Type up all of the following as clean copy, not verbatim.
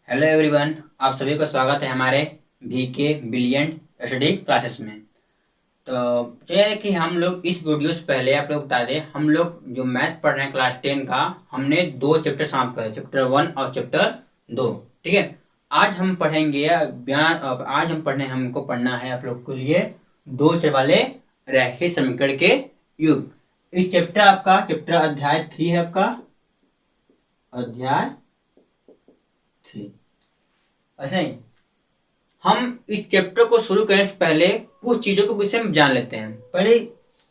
Hello everyone, आप सभी का स्वागत है हमारे VK ब्रिलियंट स्टडी क्लासेस में। तो चलिए कि हम लोग इस वीडियो से पहले आप लोग बता दें, हम लोग जो मैथ पढ़ रहे हैं क्लास 10 का, हमने 2 चैप्टर समाप्त करे, चैप्टर 1 और चैप्टर 2। ठीक है, आज हम पढ़ेंगे आज हमको पढ़ना है आप लोग के लिए दो चर वाले रैखिक समीकरण के युग। इस चैप्टर आपका चैप्टर अध्याय 3 है, आपका अध्याय 3। ऐसे ही हम इस चैप्टर को शुरू करने से पहले कुछ चीजों के विषय में जान लेते हैं। पहले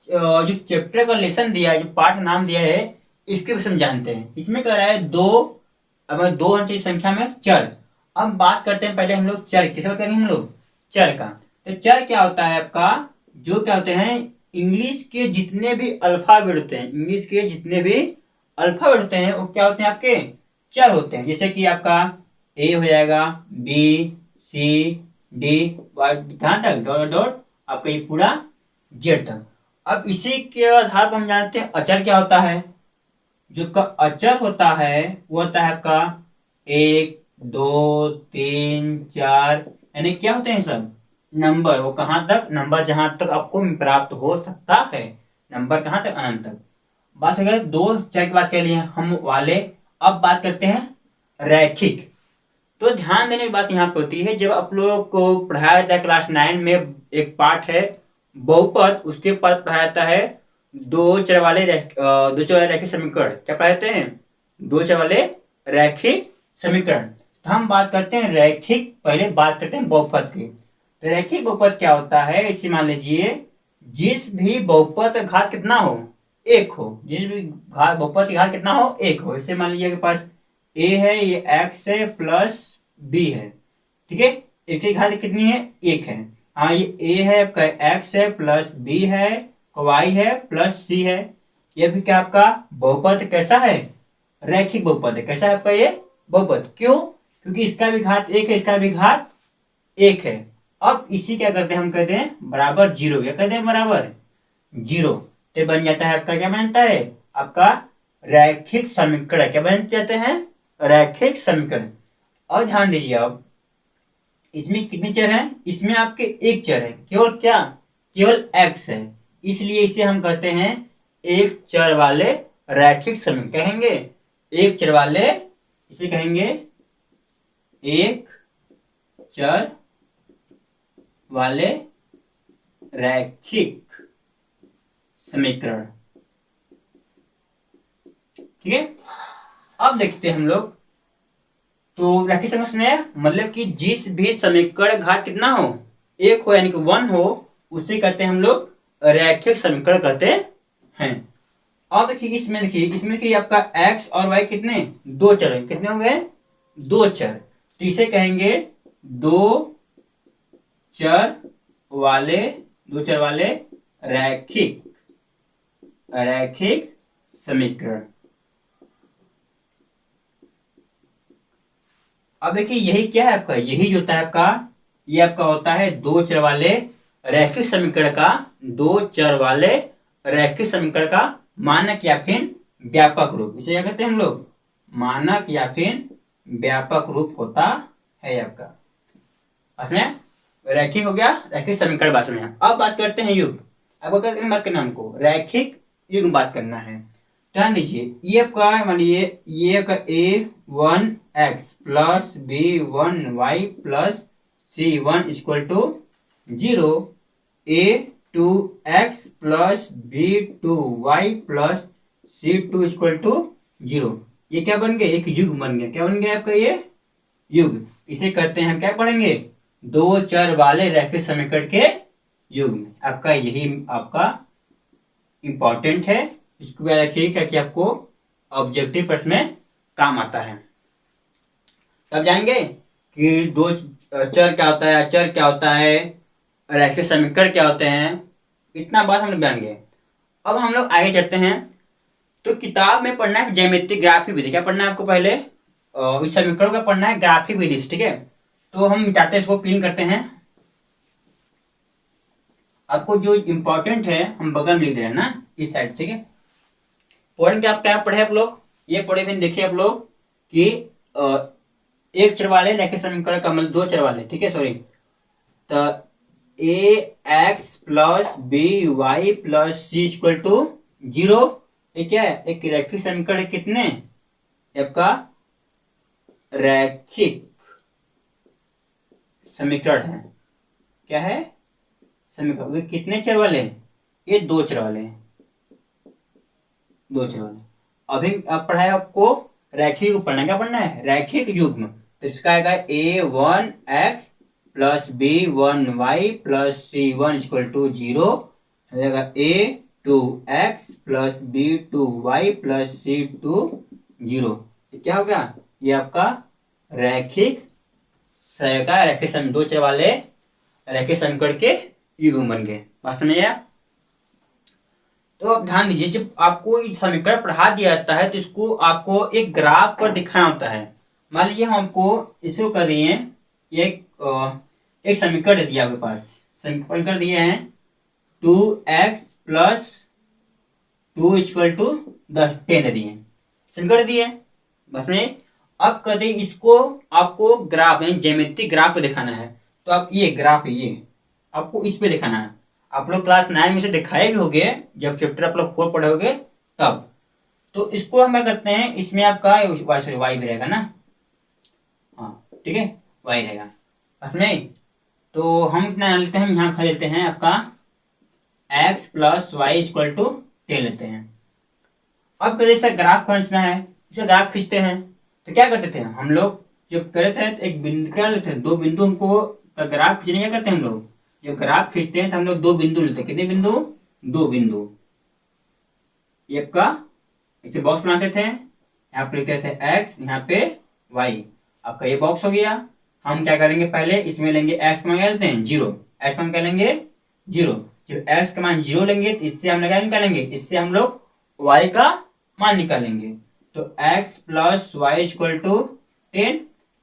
जो चैप्टर का लेसन दिया है, जो पाठ नाम दिया है, इसके विषय में जानते हैं। इसमें कह रहा है दो, अब दो अंकीय संख्या में चर। अब बात करते हैं पहले हम लोग चर किसे बताएंगे, हम लोग चर का। तो चर क्या होता है आपका, जो क्या होते हैं, इंग्लिश के जितने भी अल्फाबेट होते हैं, इंग्लिश के जितने भी अल्फाबेट होते हैं वो क्या होते हैं, आपके चर होते हैं। जैसे कि आपका ए हो जाएगा, बी, सी, डी, कहाँ तक डॉट डॉट आपका ये पूरा जेड तक। अब इसी के आधार पर हम जानते हैं अचर क्या होता है। जो का अचर होता है वो होता है आपका 1 2 3 4, यानी क्या होते हैं सब नंबर। वो कहाँ तक नंबर, जहां तक आपको प्राप्त हो सकता है। नंबर कहाँ तक, अनंत तक। बात हो गई दो चर की बात कर लिए हम वाले। अब बात करते हैं रैखिक। तो ध्यान देने की बात यहाँ पे होती है, जब आप लोगों को पढ़ाया जाता है क्लास 9 में, एक पार्ट है बहुपद, उसके बाद पढ़ाया जाता है दो चर वाले रैखिक समीकरण। क्या पढ़ाते हैं, दो चर वाले रैखिक समीकरण। तो हम बात करते हैं रैखिक, पहले बात करते हैं बहुपद की। तो रैखिक बहुपद क्या होता है, इसे मान लीजिए जिस भी बहुपद का घात कितना हो, एक हो। जिस भी घात बहुपद की घात कितना हो, एक हो। इसे मान लीजिए के पास ए है, ये एक्स है प्लस बी है। ठीक है, एक की घात कितनी है, एक है। हाँ, ये ए है आपका, एक्स है प्लस बी है, वाई है प्लस सी है। ये भी क्या आपका बहुपद कैसा है, रैखिक बहुपद है। कैसा है आपका ये बहुपद, क्यों, क्योंकि इसका भी घात एक है, इसका भी घात एक है। अब इसी क्या करते हैं, हम कहते हैं बराबर जीरो। क्या कहते हैं, बराबर जीरो। तो बन जाता है आपका, क्या बनता है आपका रैखिक समीकरण। क्या बन जाते हैं, रैखिक समीकरण। और ध्यान दीजिए, अब इसमें कितने चर हैं, इसमें आपके एक चर है, केवल क्या, केवल x है। इसलिए इसे हम कहते हैं एक चर वाले रैखिक समीकरण। कहेंगे एक चर वाले, इसे कहेंगे एक चर वाले रैखिक समीकरण। ठीक है, अब देखते हैं हम लोग। तो रैखिक समीकरण में मतलब कि जिस भी समीकरण घात कितना हो, एक हो, यानी कि 1 हो, उसे कहते हैं हम लोग रैखिक समीकरण कहते हैं। अब देखिए इसमें देखिए आपका x और y कितने, दो चर है। कितने हो गए, दो चर। तो इसे कहेंगे दो चर वाले, दो चर वाले रैखिक रैखिक समीकरण। अब देखिए यही क्या है आपका, यही जो होता है आपका, ये आपका होता है दो चर वाले रैखिक समीकरण का, दो चर वाले रैखिक समीकरण का मानक या फिर व्यापक रूप। इसे क्या कहते हैं हम लोग, मानक या फिर व्यापक रूप होता है आपका। इसमें रैखिक हो गया, रैखिक समीकरण भाषा में। अब बात करते हैं युग। अब अगर बात करना हमको रैखिक युग बात करना है, ध्यान दीजिए ये आपका मानिए ये का a1x plus b1y plus c1 equal to 0, a2x plus b2y plus c2 equal to 0। ये क्या बन गया, एक युग बन गया। क्या बन गया आपका ये युग। इसे कहते हैं, क्या पढ़ेंगे, दो चर वाले रैखिक समीकरण के युग में। आपका यही आपका इंपॉर्टेंट है, इसको याद रखिए कि आपको ऑब्जेक्टिव प्रश्न में काम आता है। तब जाएंगे कि दो चर क्या होता है, अचर क्या होता है, रैखिक समीकरण क्या होते हैं। इतना बात हम लोग जान गए। अब हम लोग आगे चलते हैं। तो किताब में पढ़ना है ज्यामिति ग्राफिक विधि। क्या पढ़ना है आपको, पहले इस समीकरण का पढ़ना है ग्राफिक विधि। ठीक है, तो हम मिटाते हैं, इसको क्लीन करते हैं। आपको जो इंपॉर्टेंट है हम बगल में लिख दे रहे हैं ना, इस साइड। ठीक है, पढ़ेंगे आप क्या पढ़े आप लोग, ये पढ़े मैंने देखिए आप लोग कि एक चर वाले रैखिक समीकरण का मतलब दो चर वाले, ठीक है, सॉरी। तो a x plus b y plus c equal to 0, ये क्या है? एक रैखिक समीकरण कितने? आपका रैखिक समीकरण है। क्या है? समीकरण। वे कितने चर वाले? ये दो चर वाले हैं, दो चर वाले। अभी अब पढ़ा है आपको रैखिक को पढ़ना, क्या पढ़ना है? रैखिक युग्म। तो इसका आएगा a1 x plus b1 y plus c1 equal to 0, हो जाएगा a2 x plus b2 y plus c2 0। क्या हो गया? ये आपका रैखिक रैखिक दो चर वाले रैखिक समीकरण के युग्म बन गए। बात समझ आया? तो अब ध्यान दीजिए, जब आपको समीकरण पढ़ा दिया जाता है तो इसको आपको एक ग्राफ पर दिखाना होता है। मान लीजिए हमको इसको कर दिए एक समीकरण दिया आपके पास, समीकरण दिए हैं 2x प्लस 2 इक्वल टू 10 10 दिए, समीकरण दिए। बस में अब कर दे इसको आपको ग्राफ ज्यामितीय ग्राफ को दिखाना है। तो आप ये ग्राफ है, ये आपको इस पे दिखाना है। आप लोग क्लास 9 में से दिखाए भी होंगे, जब चैप्टर आप लोग 4 पढ़े होगे तब। तो इसको हम क्या करते हैं, इसमें आपका वाई भी रहेगा ना, हाँ ठीक है, वाई रहेगा बस नहीं। तो हम कितना लेते हैं, यहाँ खा लेते हैं आपका x plus y equal to 10 लेते हैं। अब कभी इसे ग्राफ खींचना है, इसे ग्राफ खींचते हैं। तो क्या करते थे हम लोग, जब करे थे एक बिंदु क्या लेते हैं, दो बिंदु हमको ग्राफ खींचने क्या करते हैं हम लोग, जब ग्राफ खींचते हैं तो हम लोग दो बिंदु लेते हैं। कितने बिंदु? दो बिंदु। ये आपका इसे बॉक्स बनाते थे, यहाँ पे लिखते थे x, यहाँ पे y। आपका ये बॉक्स हो गया। हम क्या करेंगे, पहले इसमें लेंगे x मान क्या लेते हैं 0, x मान क्या लेंगे 0। जब x का मान 0 लेंगे तो इससे हम क्या निकालेंगे, इससे हम लोग y का मान निकालेंगे। तो x plus y equal to 10,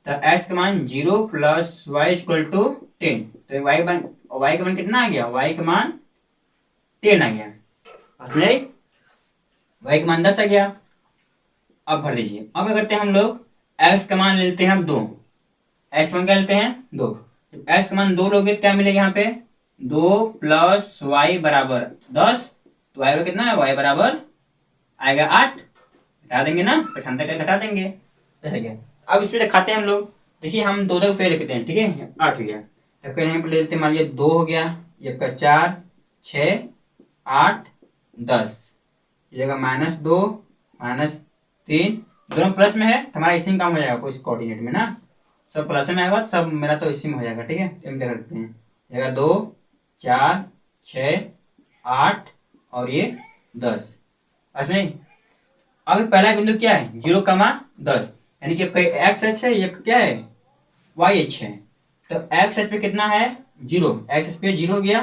तो x का मान 0 प्लस वाई इक्वल टू 10। तो y का मान कितना आ गया, y का मान 10 आ गया। y का मान 10 आ गया। अब भर दीजिए। अब क्या करते हैं हम लोग, x का मान लेते हैं हम 2, x का मान क्या लेते हैं 2। जब x का मान 2 लोगे तो क्या मिलेगा यहाँ पे 2 प्लस वाई बराबर 10। तो y बराबर कितना है, y बराबर आएगा 8। घटा देंगे ना, पछानता कर घटा देंगे, ऐसा गया। अब इस पे दिखाते हैं हम लोग। देखिए हम दो फेल लिखते हैं, ठीक है, 8 हो गया। तब कहने पर ले लेते हैं, मान लीजिए 2 हो गया, ये आपका 4 6 8 10, ये जगह -2 -3, दोनों प्लस में है, हमारा इसी में काम हो जाएगा, कोई कोऑर्डिनेट में ना, सब प्लस में आएगा, सब मेरा तो इसी में हो जाएगा, ठीक है। हम क्या करते हैं, जगह 2 4 6 8 और ये 10, ऐसे नहीं। अब पहला बिंदु क्या है 0,10, यानी कि एक्स एच है, ये क्या है वाई एच है। तो एक्स एच पे कितना है 0, एक्स एच पे 0 हो गया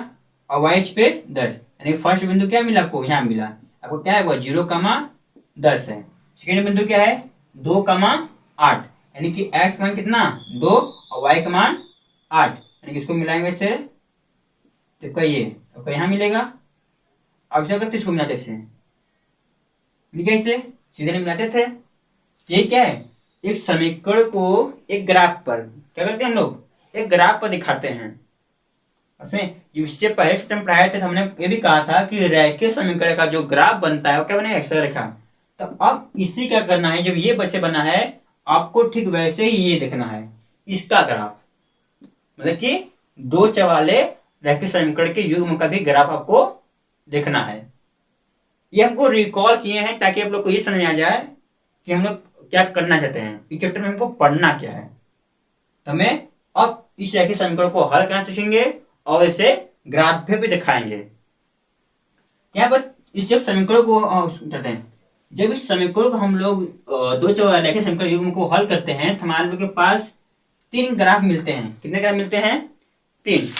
और वाई एच पे 10, यानी फर्स्ट बिंदु क्या मिला आपको, यहाँ मिला आपको क्या है वो 0,10 है। सेकेंड बिंदु क्या है 2,8, यानी कि एक्स मान कितना 2 और वाई का मान 8, यानी कि इसको मिलाएंगे इससे तो कहिए तो यहाँ मिलेगा। अब क्या करते इसको मिलाते इससे, कैसे सीधे नहीं मिलाते थे। ये क्या है, एक समीकरण को एक ग्राफ पर क्या करते हैं हम लोग, एक ग्राफ पर दिखाते हैं। उसमें इससे पहले सिस्टम पढ़ाए थे, हमने ये भी कहा था कि रैखिक समीकरण का जो ग्राफ बनता है वो क्या बनेगा, एक्स रेखा। तो अब इसी क्या करना है, जब ये बच्चे बना है आपको ठीक वैसे ही ये देखना है, इसका ग्राफ, मतलब कि दो चवाले रैखिक समीकरण के युग्म का भी ग्राफ आपको देखना है। ये हमको रिकॉल किए हैं ताकि आप लोग को ये समझ आ जाए कि हम लोग क्या करना चाहते हैं, इस चैप्टर में हमको पढ़ना क्या है। तो हमें अब इस रैखिक समीकरण को हल करना सीखेंगे और इसे ग्राफ पे भी दिखाएंगे। यहाँ पर इस जब समीकरण को करते हैं, जब इस समीकरण को हम लोग दो रैखिक समीकरण युग्म को हल करते हैं तो हमारे लोग के पास 3 ग्राफ मिलते हैं। कितने ग्राफ मिलते हैं 3।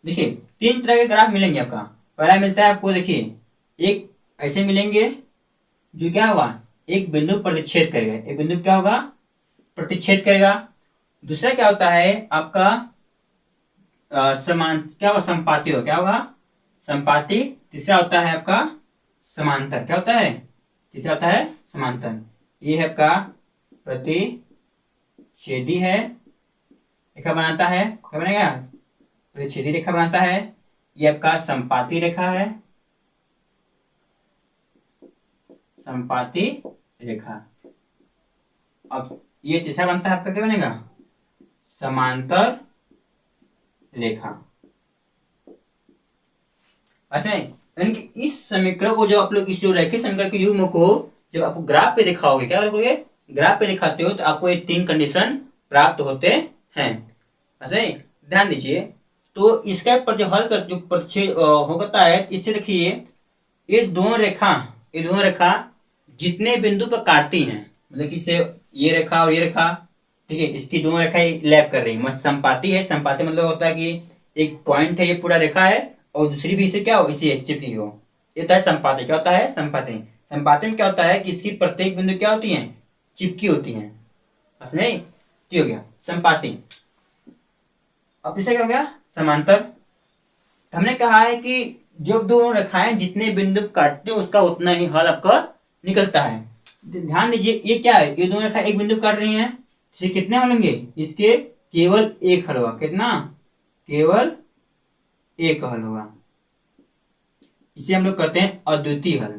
देखिए 3 तरह के ग्राफ मिलेंगे आपका। पहला मिलता है आपको, देखिए एक ऐसे मिलेंगे जो क्या होगा एक बिंदु प्रतिच्छेद करेगा, एक बिंदु क्या होगा प्रतिच्छेद करेगा। दूसरा क्या होता है आपका समान क्या होगा संपाती हो, क्या होगा संपाती। तीसरा होता है आपका समांतर, क्या होता है तीसरा होता है समांतर। ये है आपका प्रतिच्छेद, छेदी है रेखा बनाता है, क्या बनेगा, प्रतिच्छेदी रेखा बनाता है। ये आपका संपाती रेखा है, संपाती रेखा। अब ये तीसरा बनता है आपका, क्या बनेगा, समांतर रेखा। अच्छा, यानी कि इस समीकरण को जो आप लोग इस रैखिक समीकरण के युग्म को जब आप ग्राफ पे दिखाओगे, क्या करोगे, ग्राफ पे दिखाते हो तो आपको ये 3 कंडीशन प्राप्त होते हैं। अच्छा, ध्यान दीजिए। तो इसका पर जो हल कर जो परिच्छेद होता है, इससे देखिए ये दोनों रेखा जितने बिंदु पर काटती हैं, मतलब कि इसे ये रेखा और ये रेखा, ठीक है, इसकी दोनों रेखाएं लैप कर रही है, मतलब संपाती है। संपाती मतलब होता है कि एक पॉइंट है, ये पूरा रेखा है, और दूसरी भी इसे क्या हो, इसी चिपकी हो, ये होता है संपाती। क्या होता है, संपाती। संपाती में क्या होता है कि इसकी प्रत्येक बिंदु क्या होती है, चिपकी होती है। बस नहीं, तो हो गया संपाती। अब इसे क्या हो गया, समांतर। तो हमने कहा है कि जब दोनों रेखाएं जितने बिंदु काटते हैं उसका उतना ही हल आपका निकलता है। ध्यान दीजिए, ये क्या है, ये दोनों रेखा एक बिंदु काट रही हैं, इसे कितने हल होंगे, इसके केवल एक हल होगा। कितना, केवल एक हल होगा। इसे हम लोग कहते हैं अद्वितीय हल।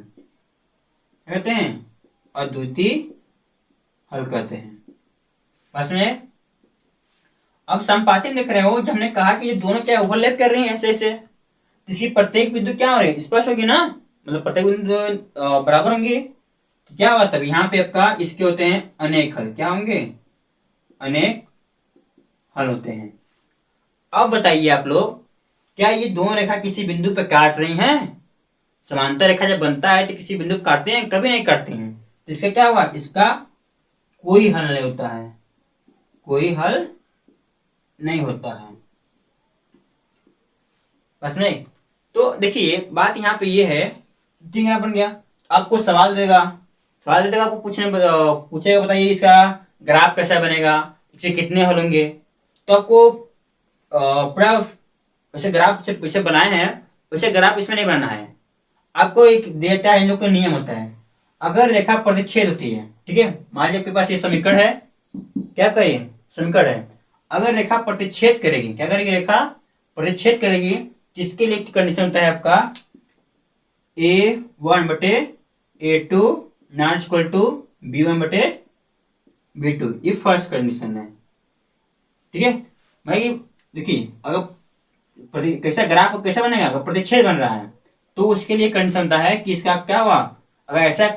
कहते हैं अद्वितीय हल कहते हैं। बस में अब संपाती में देख रहे हो, जब हमने कहा कि ये दोनों क्या ओवरलैप कर रही हैं ऐसे ऐसे, इसकी प्रत्येक बिंदु क्या हो रही है, स्पष्ट होगी ना, मतलब प्रत्येक बिंदु बराबर होंगी। तो क्या होगा, तब यहाँ पे आपका इसके होते हैं अनेक हल। क्या होंगे, अनेक हल होते हैं। अब बताइए आप लोग, क्या ये दोनों रेखा किसी बिंदु पे काट रही हैं? समांतर रेखा जब बनता है तो किसी बिंदु काटते हैं, कभी नहीं काटते हैं। तो इसका क्या हुआ, इसका कोई हल नहीं होता है, कोई हल नहीं होता है। बस नहीं। तो देखिए बात यहाँ पे ये है, तीन बन गया। आपको सवाल देगा, आपको पूछेगा बताइए इसका ग्राफ कैसा बनेगा, इसके कितने हल होंगे। तो आपको पूरा वैसे ग्राफ जैसे बनाए हैं वैसे ग्राफ इसमें नहीं बनाना है। आपको एक देता है, इन लोग का नियम होता है, अगर रेखा प्रतिच्छेद होती है, ठीक है, मान लीजिए आपके पास ये समीकरण है, क्या कहिए, समीकरण है। अगर रेखा प्रतिच्छेद करेगी, क्या करेगी, रेखा प्रतिच्छेद करेगी, तो इसके लिए कंडीशन होता है आपका A1/A2 not equal to B1/B2। ये फर्स्ट कंडीशन है, ठीक है। भाई देखिए, अगर कैसा ग्राफ कैसा बनेगा, अगर प्रतिच्छेद बन रहा है तो उसके लिए कंडीशन होता है कि इसका क्या हुआ, अगर ऐसा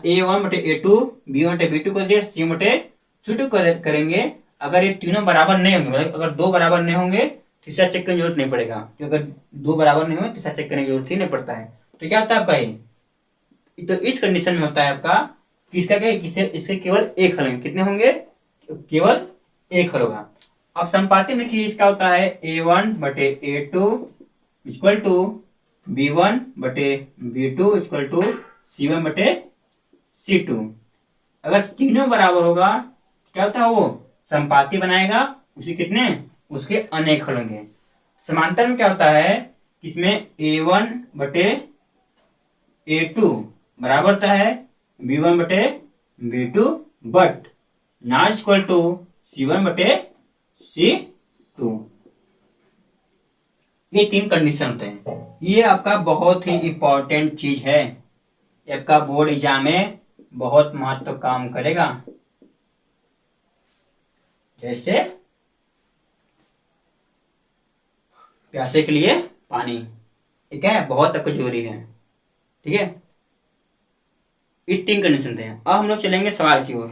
A1/A2 B1/B2 को C/C2 करेंगे, अगर ये तीनों बराबर नहीं होंगे, मतलब अगर दो बराबर नहीं होंगे, तीसरा चेक करने की जरूरत नहीं पड़ेगा, क्योंकि अगर दो बराबर नहीं होंगे तीसरा चेक करने की जरूरत ही नहीं पड़ता है। तो क्या होता है आपका ये, तो इस कंडीशन में होता है आपका कि इसका क्या, इसके केवल एक हल होंगे। कितने होंगे, केवल एक हल होगा। अब संपाती में देखिए इसका होता है A1/A2 equal to B1/B2 equal to C1/C2। अगर तीनों बराबर होगा क्या होता है, वो संपाती बनाएगा, उसी कितने, उसके अनेक हल होंगे। समांतर में क्या होता है, इसमें A1/A2 बराबर होता है B1/B2 but not equal to C1/C2। ये तीन कंडीशन होते हैं। ये आपका बहुत ही इंपॉर्टेंट चीज है, आपका बोर्ड एग्जाम में बहुत महत्व काम करेगा। जैसे प्यासे के लिए पानी, ठीक है, बहुत आपको जरूरी है, ठीक है। ये तीन कंडीशन थे। अब हम लोग चलेंगे सवाल की ओर,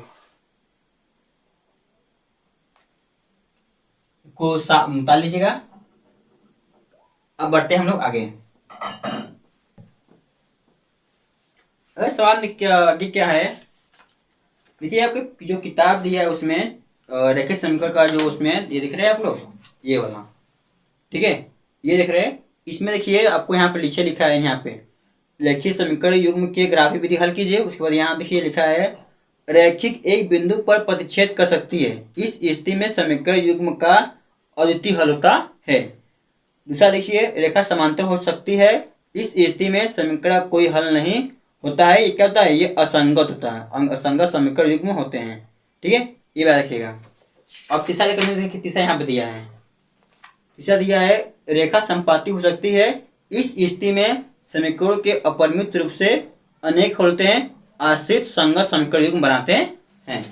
को निकाल लीजिएगा। अब बढ़ते हैं हम लोग आगे। अगर सवाल क्या है, देखिए आपके जो किताब दिया है उसमें रेखिक समीकरण का जो उसमें ये दिख रहे हैं आप लोग, ये वाला, ठीक है, ये देख रहे हैं। इसमें देखिए आपको यहाँ पे नीचे लिखा है, यहाँ पे रेखिक समीकरण युग्म के ग्राफिक विधि हल कीजिए। उसके बाद यहाँ देखिए लिखा है रैखिक एक बिंदु पर प्रतिच्छेद कर सकती है, इस स्थिति में समीकरण युग्म का अद्वितीय हल होता है। दूसरा देखिए रेखा समांतर हो सकती है, इस स्थिति में समीकरण का कोई हल नहीं होता है। ये क्या होता है, ये असंगत होता है, असंगत समीकरण युग्म होते हैं, ठीक है। ये बात रखिएगा। अब तीसरा करने देखिए, तीसरा यहाँ पे दिया है, तीसरा दिया है रेखा संपाती हो सकती है। इस स्थिति में समीकरणों के अपरिमित रूप से अनेक होते हैं, आश्रित संगत समीकरण युग्म बनाते हैं।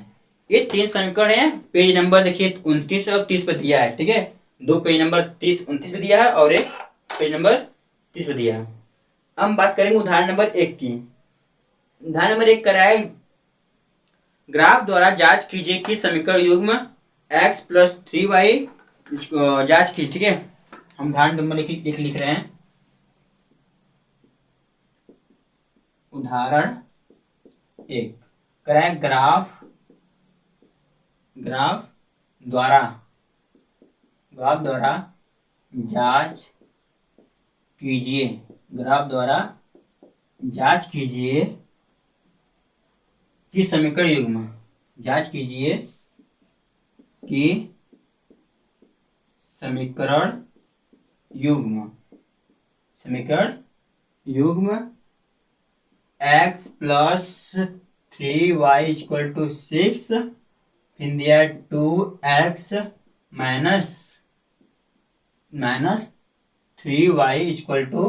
ये 3 समीकरण है। पेज नंबर देखिए 29 और 30 पे दिया है, ठीक है। 2 पेज नंबर 30 29 पे दिया है और एक पेज नंबर 30 पे दिया है। हम बात करेंगे उदाहरण नंबर 1 की। उदाहरण नंबर 1 कराए, ग्राफ द्वारा जांच कीजिए कि समीकरण युग्म x प्लस 3y जांच कीजिए, ठीक है। हम उदाहरण नंबर लिख रहे हैं। उदाहरण 1 कराए, ग्राफ द्वारा जांच कीजिए, ग्राफ द्वारा जांच कीजिए कि समीकरण युग्म, जांच कीजिए कि समीकरण युग्म x plus 3y equal to 6, फिर दिया 2x minus 3y equal to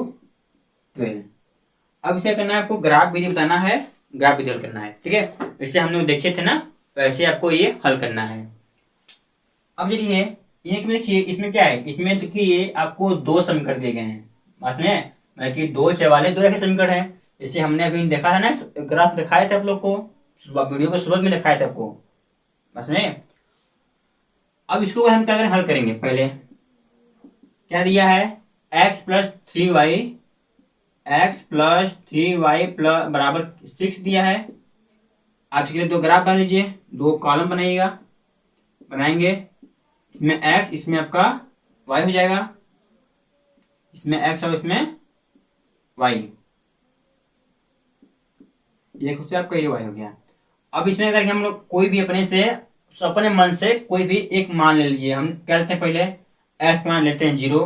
12। अब इसे करना है आपको, ग्राफ विधि बताना है, ग्राफ विधि हल करना है, ठीक है। जैसे हम लोग देखे थे ना, वैसे आपको ये हल करना है। अब देखिए ये देखिए, इसमें क्या है, इसमें देखिए आपको 2 समीकरण दिए गए हैं, इसमें मतलब कि 2 चवाले 2 रेखा समीकरण है। जैसे हमने अभी देखा था ना, ग्राफ दिखाए थे आप लोग को, वीडियो के शुरुआत में दिखाए थे आपको इसमें। अब इसको हम क्या करें, हल करेंगे। पहले क्या दिया है, x प्लस 3y बराबर 6 दिया है। आप इसके लिए 2 ग्राफ बना लीजिए, 2 कॉलम बनाएंगे। इसमें x, इसमें आपका y हो जाएगा, इसमें x और इसमें y, ये खुद से आपका ये y हो गया। अब इसमें अगर हम लोग कोई भी अपने मन से कोई भी एक मान ले लीजिए। हम क्या लेते हैं, पहले x मान लेते हैं 0,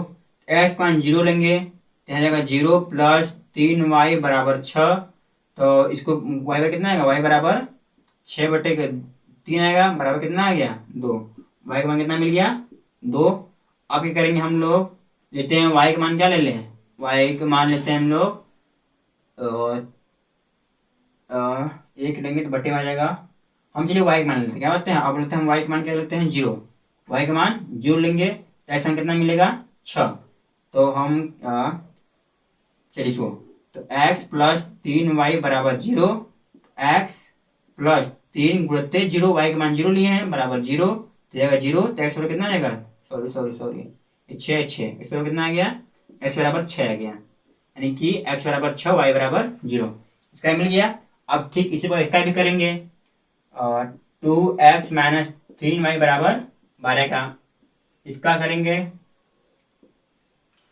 x मान 0 लेंगे तो यहाँ जाएगा 0 प्लस 3y बराबर 6। तो इसको y बराबर कितना आएगा, y बराबर 6/3 आएगा, बराबर कितना आ गया 2। y का मान कितना मिल गया 2। अब क्या करेंगे, हम लोग लेते हैं y का मान, क्या ले लें, y का मान लेते हैं हम लोग 1 लेंगे तो बटे में आ जाएगा। हम चलिए y का मान लेते हैं, क्या बोलते हैं, अब लेते हैं y का मान, क्या लेते हैं 0। y का मान 0 लेंगे तो ऐसा कितना मिलेगा 6। तो हम चलिए इसको, तो x प्लस 3y बराबर 0, x प्लस 3 गुणते 0, y का मान 0 लिए हैं बराबर 0, तो जाएगा 0, तो x बराबर कितना आ जाएगा, सॉरी 6 इस बराबर कितना आ गया, x बराबर 6 आ गया, यानी कि x बराबर 6, y बराबर 0, इसका मिल गया। अब ठीक इसी पर इसका भी करेंगे, 2x माइनस 3y बराबर 12 का, इसका करेंगे।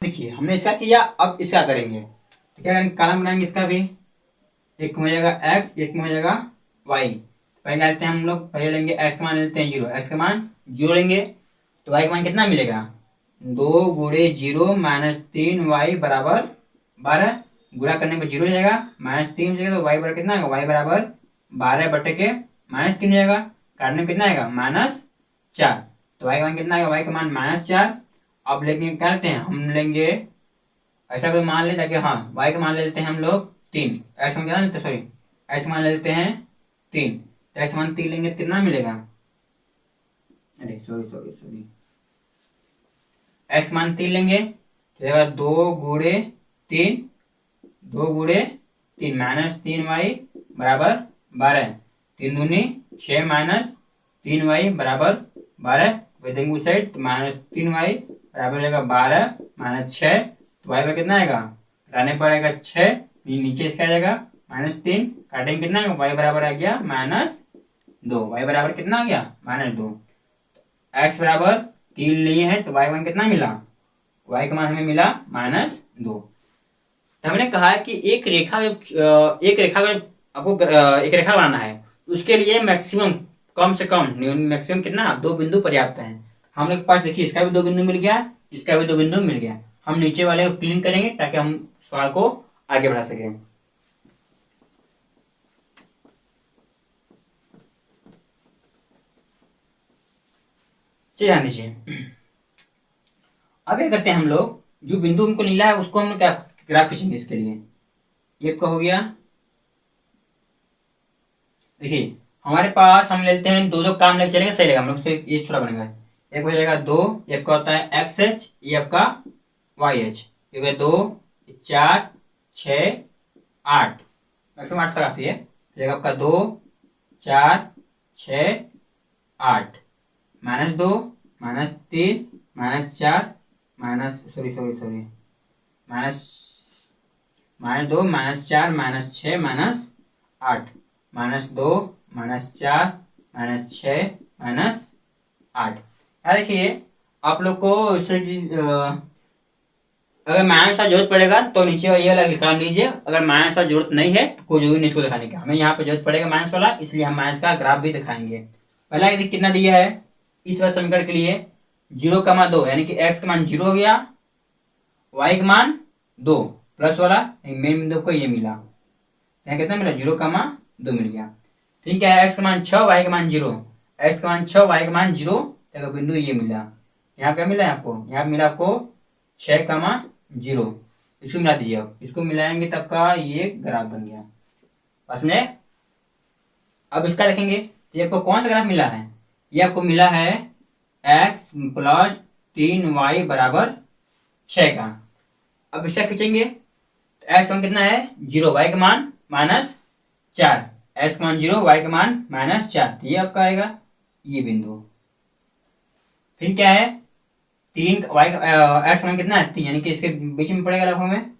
देखिए हमने इसका किया, अब इसका करेंगे तो क्या करेंगे, कॉलम बनाएंगे इसका भी, एक में हो जाएगा x, एक में हो जाएगा y। पहले आते हैं हम लोग, पहले लेंगे x का मान लेते हैं 0, x का मान 0 लेंगे तो y का मान कितना मिलेगा, 2 गुणे 0 माइनस 3y बराबर 12। गुणा करने पर 0 हो जाएगा, -3 हो जाएगा, तो y बराबर कितना आएगा, y बराबर 12/के -3 हो जाएगा, काटने में कितना आएगा -4, तो y का मान कितना आएगा, y का मान -4। अब लेंगे क्या लेते हैं, हम लेंगे ऐसा कोई मान ले ताकि, हाँ y का मान ले लेते हैं हम लोग 3, ऐसा मान कितना लेते हैं, सॉरी ऐसा मान ले लेते हैं 3, तो ऐसा मान 3 लेंगे तो कितना मिलेगा, अरे सॉरी x मान 3 लेंगे तो जाएगा 2 गुणे 3 -3y बराबर 12, 3 दूनी 6 माइनस 3y बराबर 12, वही देंगे उस साइड, -3y बराबर हो जाएगा 12 माइनस 6, तो y बराबर कितना आएगा, घटाने पर आएगा 6, नीचे इसका आ जाएगा -3, काटेंगे कितना आएगा, y बराबर आ गया -2, y बराबर कितना आ गया -2। x बराबर 3 लिए हैं तो y का मान कितना मिला, y का मान हमें मिला -2। तो हमने कहा है कि एक रेखा का आपको एक रेखा बनाना है, उसके लिए मैक्सिमम, कम से कम मैक्सिमम कितना, 2 बिंदु पर्याप्त हैं। हम लोग के पास देखिए इसका भी 2 बिंदु मिल गया, इसका भी 2 बिंदु मिल गया। हम नीचे वाले को क्लीन करेंगे ताकि हम सवाल को आगे बढ़ा सकें। चलिए ध्यान दीजिए। अब क्या करते हैं हम लोग, जो बिंदु हमको नीला है उसको हम लोग क्या ग्राफ खींचेंगे इसके लिए। ये आपका हो गया। देखिए हमारे पास हम लेते हैं दो दो काम लेके चलेंगे, सही रहेगा हम लोग, ये छोटा बनेगा। एक हो जाएगा 2, ये आपका होता है एक्स एच, ये आपका वाई एच, ये हो गया 2 4 6 8, मैक्सिमम 8 तक काफी है। फिर आपका 2 4 6 8, -2 -3 -4 -2 -4 -6 -8, -2 -4 -6 -8। यार देखिए आप लोग को अगर माइनस का जरूरत पड़ेगा तो नीचे ये वाला निकाल लीजिए, अगर माइनस का जरूरत नहीं है तो कोई जरूरी नहीं इसको दिखाने का। हमें यहाँ पे जरूरत पड़ेगा माइनस वाला, इसलिए हम माइनस का ग्राफ भी दिखाएंगे। पहला यदि कितना दिया है इस वाले समीकरण के लिए 0,2, यानी कि x का मान 0 हो गया, y का मान 2 प्लस वाला मेन बिंदु को ये मिला, यहाँ कितना मिला 0,2 मिल गया। फिर क्या है x का मान 6 y का मान 0, x का मान 6 y का मान 0, तो बिंदु ये मिला। यहाँ क्या मिला है आपको, यहाँ मिला आपको 6,0। इसको मिला दीजिए, अब इसको मिलाएंगे तब का ये ग्राफ बन गया बस में। अब इसका लिखेंगे, ये आपको कौन सा ग्राफ मिला है, ये आपको मिला है x + 3y = 6 का। अब इसका खींचेंगे तो x का मान कितना है 0, y का मान -4, x का मान 0 y का मान -4, ये आपका आएगा ये बिंदु। फिर क्या है 3 y का x का मान कितना है 3, यानी कि इसके बीच में पड़ेगा लगभग में,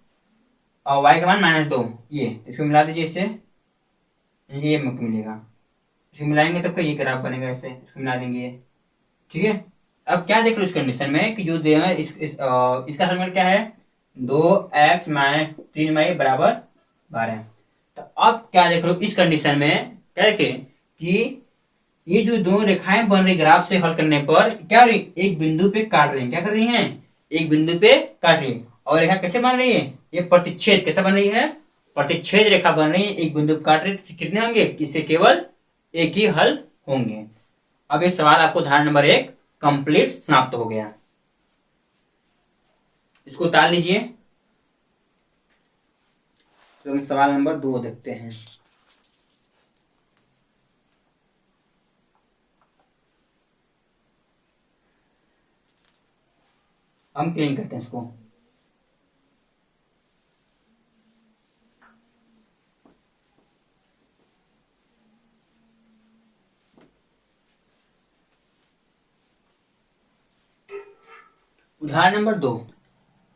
और y का मान -2, ये इसको मिला दीजिए इससे, ये मिलेगा। इसको मिलाएंगे तब का ये ग्राफ बनेगा, ऐसे इसको मिला देंगे, ठीक है। अब क्या देख लो इस कंडीशन में कि जो दे इसका समीकरण क्या है 2x - 3y = 12। तो अब क्या देख लो इस कंडीशन में क्या देखे कि ये जो दो रेखाएं बन रही ग्राफ से हल करने पर क्या हो रही, एक बिंदु पे काट रही है, क्या कर रही हैं एक बिंदु पे काट रही है। और रेखा कैसे बन रही है, ये प्रतिच्छेद कैसे बन रही है, प्रतिच्छेद रेखा बन रही है, एक बिंदु पे काट रही है, तो कितने होंगे, इससे केवल एक ही हल होंगे। अब ये सवाल आपको उदाहरण नंबर 1 कंप्लीट समाप्त हो गया, इसको उतार लीजिए। तो हम सवाल नंबर 2 देखते हैं। हम क्लीन करते हैं इसको। उदाहरण नंबर 2,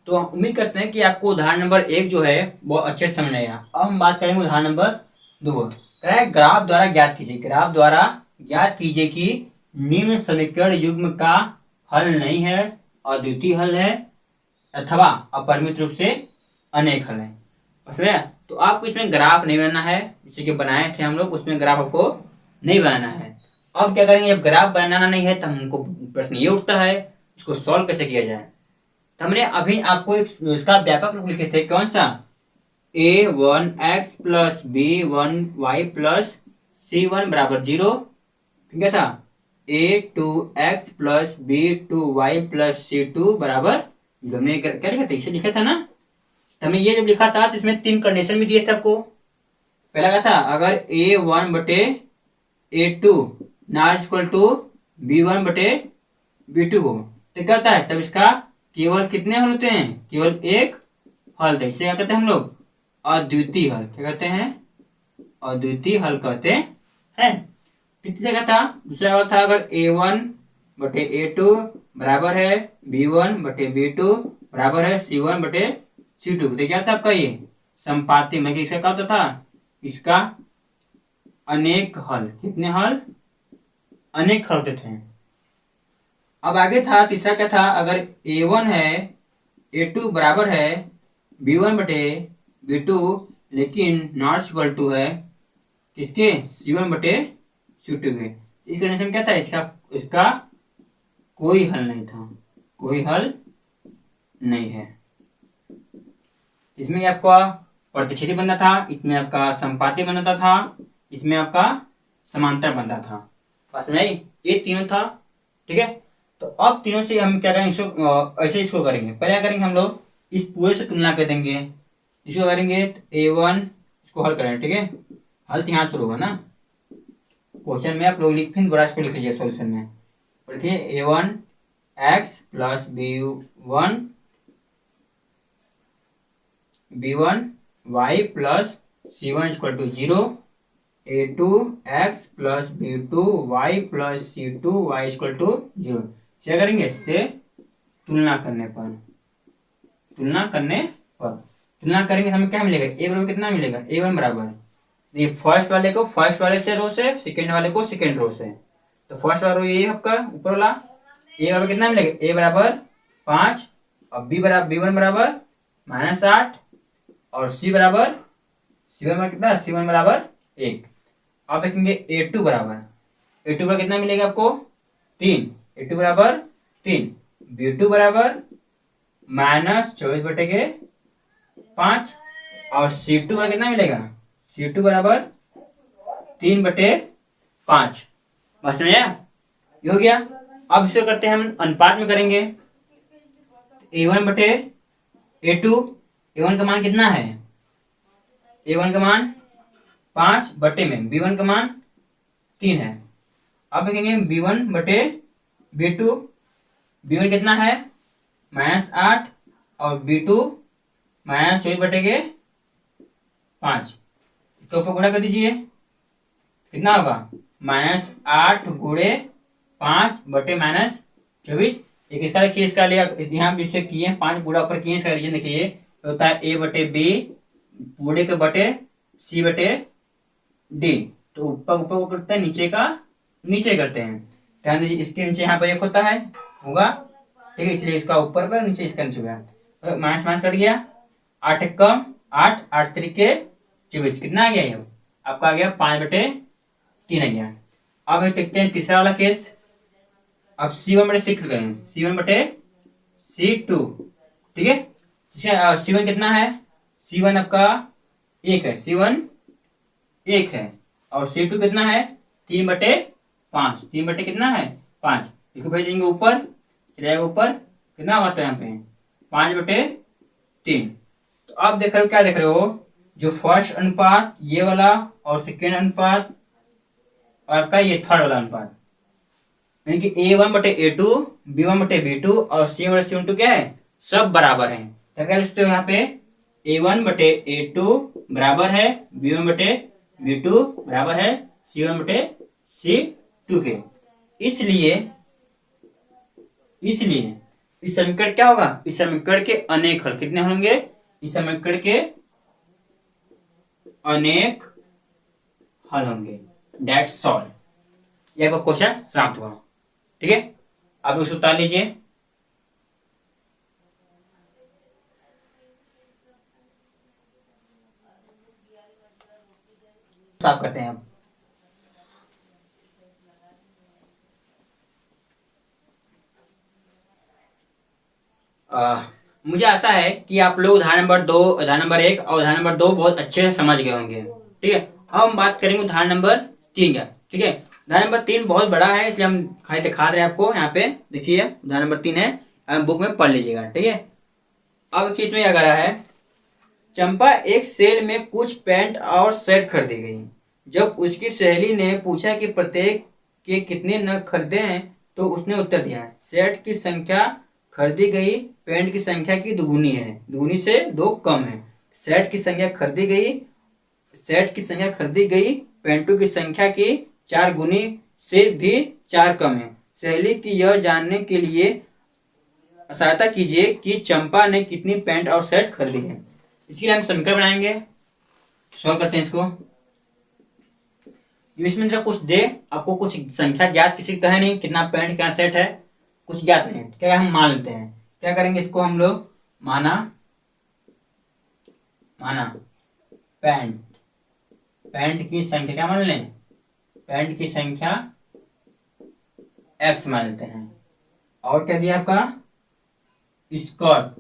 तो हम उम्मीद करते हैं कि आपको उदाहरण नंबर 1 जो है वो अच्छे से समझ आएगा। अब हम बात करेंगे उदाहरण नंबर 2। ग्राफ द्वारा ज्ञात कीजिए, ग्राफ द्वारा ज्ञात कीजिए कि निम्न समीकरण युग्म का हल नहीं है, अद्वितीय हल है अथवा अपरिमित रूप से अनेक हल है। समझे? तो आपको इसमें ग्राफ नहीं बनाना है, जैसे कि बनाए थे हम लोग, उसमें ग्राफ आपको नहीं बनाना है। अब क्या करेंगे, जब ग्राफ बनाना नहीं है तो हमको प्रश्न ये उठता है इसको सॉल्व कैसे किया जाए। तो हमने अभी आपको एक इसका व्यापक रूप लिखे थे, कौन सा, a1x + b1y + c1 = 0। फिर क्या था a2x + b2y + c2 = 0। हमने क्या लिखा था, इसे लिखा था ना। तो हमने ये जब लिखा था तो इसमें 3 कंडीशन भी दिए थे आपको। पहला क्या था, अगर a1/a2 ≠ b1/b2 हो तो क्या होता है, तब इसका केवल कितने हल होते हैं, केवल एक हल। इसे क्या कहते हैं हम लोग, अद्वितीय हल। क्या कहते हैं, अद्वितीय हल कहते हैं। तीसरा क्या था, दूसरा हल था अगर a1/a2 बराबर है b1/b2 बराबर है c1/c2, तो क्या था आपका ये संपाती, मतलब इसका क्या होता था, इसका अनेक हल। कितने हल, अनेक हल होते थे। अब आगे था तीसरा क्या था, अगर a1 है a2 बराबर है b1/b2 लेकिन नॉट इक्वल टू है किसके, c1/c2 के। इस कंडीशन क्या था, इसका कोई हल नहीं था, कोई हल नहीं है। इसमें आपका प्रतिच्छेदी बनता था, इसमें आपका संपाती बनता था, इसमें आपका समांतर बनता था। बस नहीं, ये तीनों था, ठीक है। तो अब तीनों से हम क्या करेंगे, इसको ऐसे इसको करेंगे। पहले क्या करेंगे हम लोग, इस पूरे से तुलना कर देंगे। इसको करेंगे A1, इसको हल करेंगे, ठीक है। हल तो यहाँ शुरू होगा ना, क्वेश्चन में आप लोग लिख, फिर बड़ा इसको लिख लीजिए सोल्यूशन में। देखिए A1 x plus B1 y plus C1 equal to 0, A2 x plus B2 y plus C2 y equal to 0। क्या करेंगे, इससे तुलना करने पर, तुलना करेंगे हमें क्या मिलेगा, ए बराबर कितना मिलेगा, A1 बराबर, ये फर्स्ट वाले को फर्स्ट वाले से रो से, सेकेंड वाले को सेकेंड रो से। तो फर्स्ट वाला रो ये आपका ऊपर वाला, ए बराबर कितना मिलेगा, ए बराबर 5, और B1 बराबर -8, और C बराबर कितना, C1 बराबर 1। आप देखेंगे A2 बराबर कितना मिलेगा आपको, 3, A2 बराबर 3, B2 बराबर -24/5, और C2 बराबर कितना मिलेगा, C2 बराबर 3/5। बस समझ आया, ये हो गया। अब इसको करते हैं हम अनुपात में करेंगे। A1/A2, A1 का मान कितना है, A1 का मान 5 बटे में B1 का मान 3 है। अब देखेंगे B1/B2, B1 कितना है -8, और B2 -24/5। इसके ऊपर गुणा कर दीजिए, कितना होगा, -8 गुणे 5 बटे -24। एक इसका देखिए, इसका लिया यहाँ पे इसे किए 5 गुणा ऊपर किए, इसका रीजन देखिए होता है A/B पूरे के बटे C/D। तो ऊपर ऊपर करते हैं, नीचे का नीचे करते हैं। ध्यान दीजिए, इसके नीचे यहाँ पर 1 होता है, होगा, ठीक है, इसलिए इसका ऊपर पर, नीचे इसका नीचे गया, माइनस माइनस कट गया, 8 कम 8, 8 3 24, कितना आ गया ये आपका, आ गया 5/3 आ गया। अब देखते हैं तीसरा वाला केस। अब C1/C2 करेंगे, C1/C2, ठीक है। C1 कितना है, C1 आपका 1 है, C1 1 है, और C2 कितना है, 3/5, 3 बटे कितना है 5। इसको भेज देंगे ऊपर, चलेगा ऊपर, कितना होगा तो यहाँ पे 5/3। तो आप देख रहे हो, क्या देख रहे हो, जो फर्स्ट अनुपात ये वाला, और सेकेंड अनुपात, और आपका ये थर्ड वाला अनुपात, यानी कि A1/A2, B1/B2 और C1/C2 क्या है, सब बराबर है। तो क्या लिखते हो यहाँ पे, A1/A2 बराबर है B1/B2 बराबर है C1/C2 के। इसलिए इस समीकरण क्या होगा, इस समीकरण के अनेक हल कितने होंगे, इस समीकरण के अनेक हल होंगे। दैट्स ऑल, यह आपका क्वेश्चन समाप्त हुआ, ठीक है। अब इसको उतार लीजिए, साफ करते हैं अब। मुझे आशा है कि आप लोग उदाहरण नंबर 2, उदाहरण नंबर 1 और उदाहरण नंबर 2 बहुत अच्छे से समझ गए होंगे, ठीक है। अब हम बात करेंगे उदाहरण नंबर 3 का, ठीक है। उदाहरण नंबर 3 बहुत बड़ा है, इसलिए हम खाली दिखा रहे हैं आपको। यहाँ पे देखिए उदाहरण नंबर 3 है, बुक में पढ़ लीजिएगा, ठीक है। अब इसमें क्या करा है, चंपा एक सेल में कुछ पैंट और शर्ट खरीदी गई। जब उसकी सहेली ने पूछा कि प्रत्येक के कितने नग खरीदे हैं, तो उसने उत्तर दिया, शर्ट की संख्या खरीदी गई पैंट की संख्या की दुगुनी है, दुगुनी से 2 कम है। शर्ट की संख्या खरीदी गई पैंटों की संख्या की 4 गुनी से भी 4 कम है। सहेली की यह जानने के लिए सहायता कीजिए कि चंपा ने कितनी पैंट और शर्ट खरीदी है। इसके लिए हम समीकरण बनाएंगे, सॉल्व करते हैं इसको। इसमें जरा कुछ दे, आपको कुछ संख्या ज्ञात किसी का है नहीं, कितना पैंट क्या सेट है कुछ ज्ञात नहीं है, क्या हम मान लेते हैं। क्या करेंगे, इसको हम लोग माना पैंट की संख्या क्या मान लें, पैंट की संख्या x मान लेते हैं। और क्या दिया आपका, स्कर्ट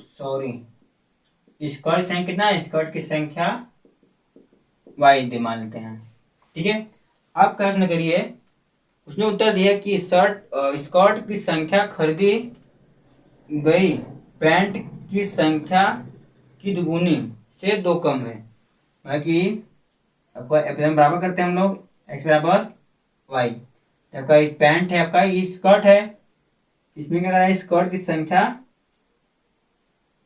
की संख्या कितना है, स्कर्ट की संख्या y दे मान लेते हैं, ठीक है। आप प्रश्न करिए, उसने उत्तर दिया कि स्कर्ट की संख्या खरीदी गई पैंट की संख्या की दुगुनी से 2 कम है। मतलब कि आपका एप्सिलॉन बराबर करते हैं हम लोग, एक्स बराबर वाई। आपका ये पैंट है, आपका ये स्कर्ट है, इसमें क्या करा है, स्कर्ट की संख्या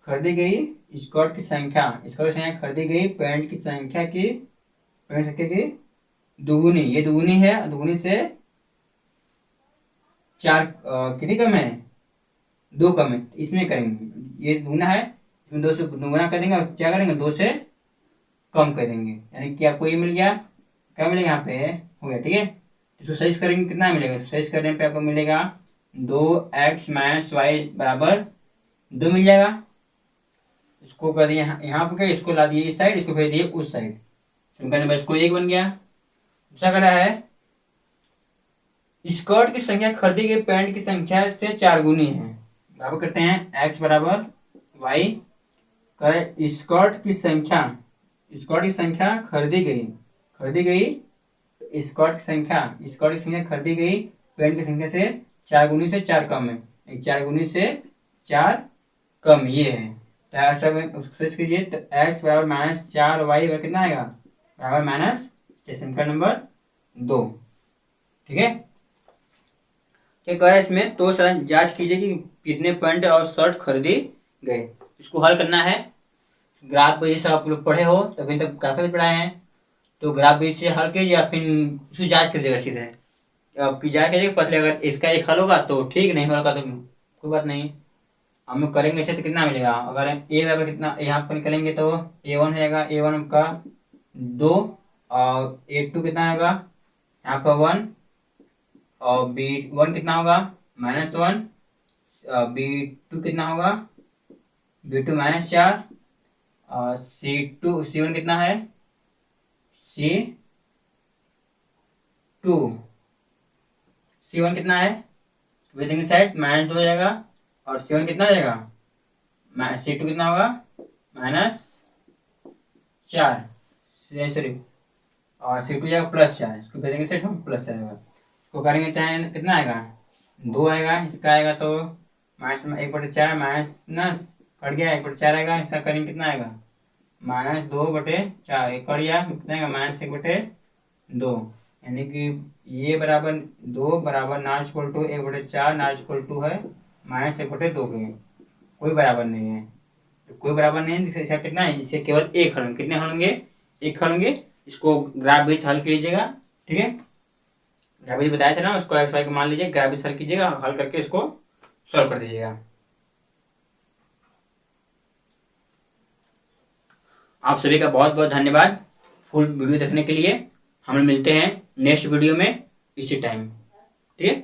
खरीदी गई, स्कर्ट की संख्या खरीदी गई पैंट संख्या की दुगुनी, ये दुगुनी है, दुगुनी से 4 कितनी कम है, 2 कम है। इसमें करेंगे, ये दुगुना है, इसमें 2 से दुगुना करेंगे और क्या करेंगे, 2 से कम करेंगे, यानी कि आपको ये मिल गया, क्या मिलेगा यहाँ पे, हो गया, ठीक है। इसको सही करेंगे, कितना मिलेगा, सही करने पे आपको मिलेगा 2x - y बराबर 2 मिल जाएगा। इसको कर दिए यहाँ पे, क्या, इसको ला दिए इस साइड, इसको भेज दिए उस साइड, समीकरण नंबर इसको 1 बन गया। दूसरा कर रहा है, स्कर्ट की संख्या खरीदी गई पैंट की संख्या से 4 गुनी है। बराबर करते हैं x बराबर y, करे स्कर्ट की संख्या खरीदी गई स्कर्ट की संख्या खरीदी गई पैंट की संख्या से 4 गुनी से 4 कम है, 4 गुनी से 4 कम ये है। तो उसको कीजिए, तो x बराबर -4y कितना आएगा, बराबर माइनस, समीकरण नंबर 2, ठीक है। क्या कह रहा है इसमें, तो सर जांच कीजिए कि कितने पैंट और शर्ट खरीदी गए। इसको हल करना है, ग्राफ बेस से आप लोग पढ़े हो, तभी तक ग्राफ भी पढ़ाए हैं, तो ग्राफ बेस से हल कीजिए या फिर उसको जांच कीजिएगा सीधे, आपकी जांच कीजिएगा, पता अगर इसका एक हल होगा तो ठीक, नहीं होगा तो कोई बात नहीं। हम लोग करेंगे ऐसे तो कितना मिलेगा, अगर ए बराबर कितना यहाँ पर निकलेंगे तो A1 रहेगा, A1 का 2 और A2 कितना होगा, यहाँ पर 1 और B1 कितना होगा, -1, B2 कितना होगा, B2 -4, और C1 कितना है, C1 कितना है, वे देंगे साइड -2 हो जाएगा, और C1 कितना हो जाएगा, C2 कितना होगा, -4, सॉरी, और C2 जाएगा +4, इसको भेजेंगे सेट हम +4 आएगा, इसको करेंगे चाहे कितना आएगा, 2 आएगा, इसका आएगा तो -1/4 माइनस कट गया, 1/4 आएगा, इसका करेंगे कितना आएगा, -2/4, कट गया, कितना आएगा, -1/2, यानी कि ये बराबर 2 बराबर not equal to 1/4, not equal to है -1/2 के, कोई बराबर नहीं है, तो कोई बराबर नहीं है, इसका कितना है, इसे केवल एक हल, कितने हल होंगे, एक हल होंगे। इसको ग्राफ बेस हल कीजिएगा, ठीक है, ग्राफ बेस बताया था ना, उसको एक्स वाई को मान लीजिए, ग्राफ बेस हल कीजिएगा, हल करके इसको सॉल्व कर दीजिएगा। आप सभी का बहुत बहुत धन्यवाद फुल वीडियो देखने के लिए। हम मिलते हैं नेक्स्ट वीडियो में इसी टाइम, ठीक है।